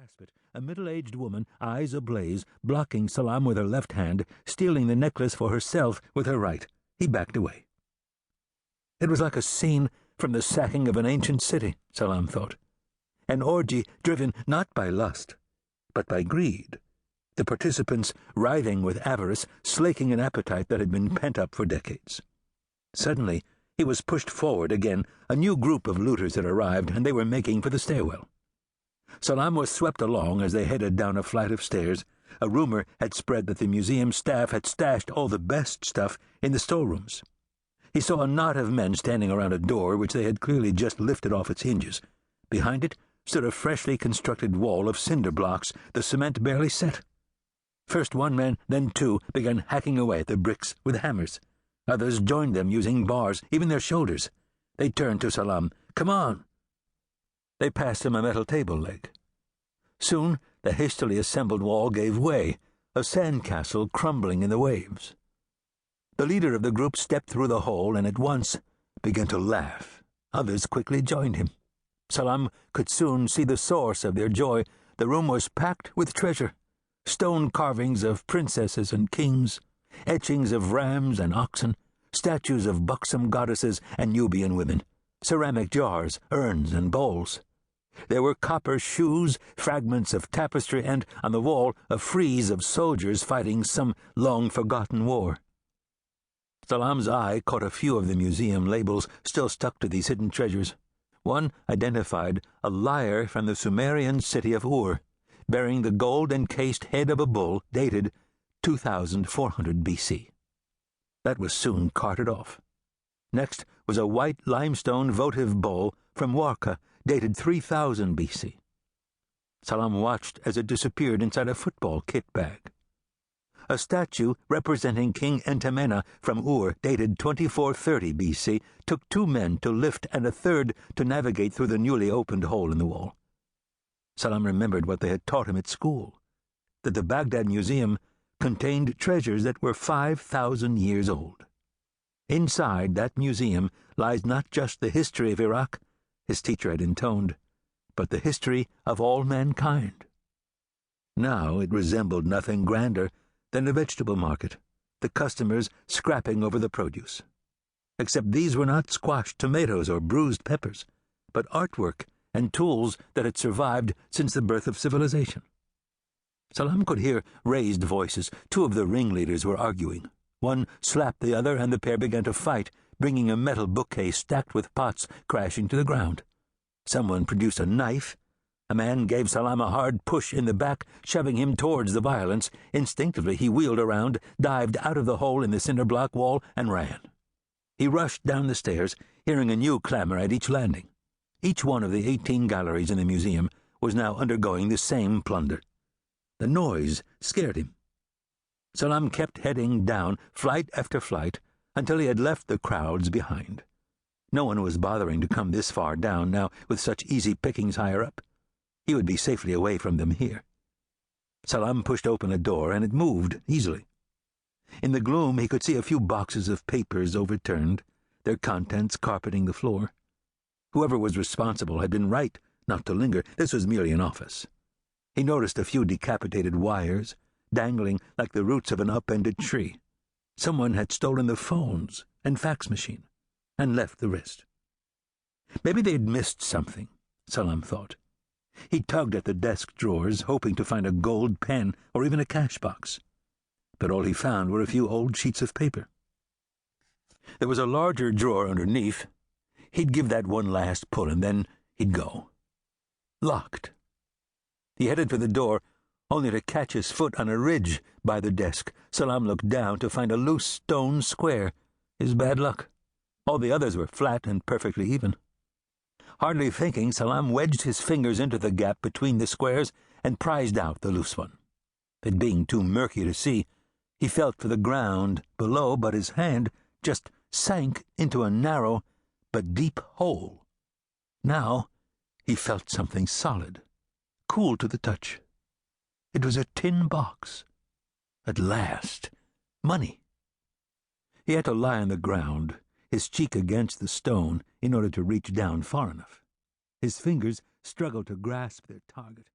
grasp it. A middle-aged woman, eyes ablaze, blocking Salam with her left hand, stealing the necklace for herself with her right. He backed away. It was like a scene from the sacking of an ancient city, Salam thought. An orgy driven not by lust, but by greed. The participants writhing with avarice, slaking an appetite that had been pent up for decades. Suddenly, he was pushed forward again. A new group of looters had arrived, and they were making for the stairwell. Salam was swept along as they headed down a flight of stairs. A rumor had spread that the museum staff had stashed all the best stuff in the storerooms. He saw a knot of men standing around a door which they had clearly just lifted off its hinges. Behind it stood a freshly constructed wall of cinder blocks, the cement barely set. First one man, then two, began hacking away at the bricks with hammers. Others joined them using bars, even their shoulders. They turned to Salam. "Come on!" They passed him a metal table leg. Soon the hastily assembled wall gave way, a sandcastle crumbling in the waves. The leader of the group stepped through the hole and at once began to laugh. Others quickly joined him. Salam could soon see the source of their joy. The room was packed with treasure. Stone carvings of princesses and kings, etchings of rams and oxen, statues of buxom goddesses and Nubian women, ceramic jars, urns, and bowls. There were copper shoes, fragments of tapestry, and, on the wall, a frieze of soldiers fighting some long-forgotten war. Salam's eye caught a few of the museum labels still stuck to these hidden treasures. One identified a lyre from the Sumerian city of Ur, bearing the gold-encased head of a bull dated 2400 BC. That was soon carted off. Next was a white limestone votive bowl from Warka, dated 3000 BC. Salam watched as it disappeared inside a football kit bag. A statue representing King Entemena from Ur, dated 2430 BC, took 2 men to lift and a third to navigate through the newly opened hole in the wall. Salam remembered what they had taught him at school, that the Baghdad Museum contained treasures that were 5,000 years old. Inside that museum lies not just the history of Iraq, his teacher had intoned, but the history of all mankind. Now it resembled nothing grander than a vegetable market, the customers scrapping over the produce. Except these were not squashed tomatoes or bruised peppers, but artwork and tools that had survived since the birth of civilization. Salam could hear raised voices. 2 of the ringleaders were arguing. One slapped the other, and the pair began to fight, bringing a metal bookcase stacked with pots crashing to the ground. Someone produced a knife. A man gave Salam a hard push in the back, shoving him towards the violence. Instinctively he wheeled around, dived out of the hole in the cinder block wall, and ran. He rushed down the stairs, hearing a new clamor at each landing. Each one of the 18 galleries in the museum was now undergoing the same plunder. The noise scared him. Salam kept heading down, flight after flight, until he had left the crowds behind. No one was bothering to come this far down now, with such easy pickings higher up. He would be safely away from them here. Salam pushed open a door, and it moved easily. In the gloom he could see a few boxes of papers overturned, their contents carpeting the floor. Whoever was responsible had been right not to linger. This was merely an office. He noticed a few decapitated wires, dangling like the roots of an upended tree. Someone had stolen the phones and fax machine, and left the rest. Maybe they'd missed something, Salam thought. He tugged at the desk drawers, hoping to find a gold pen or even a cash box. But all he found were a few old sheets of paper. There was a larger drawer underneath. He'd give that one last pull, and then he'd go. Locked. He headed for the door, only to catch his foot on a ridge by the desk. Salam looked down to find a loose stone square. His bad luck. All the others were flat and perfectly even. Hardly thinking, Salam wedged his fingers into the gap between the squares and prized out the loose one. It being too murky to see, he felt for the ground below, but his hand just sank into a narrow but deep hole. Now he felt something solid, cool to the touch. It was a tin box. At last, money. He had to lie on the ground, his cheek against the stone, in order to reach down far enough. His fingers struggled to grasp their target.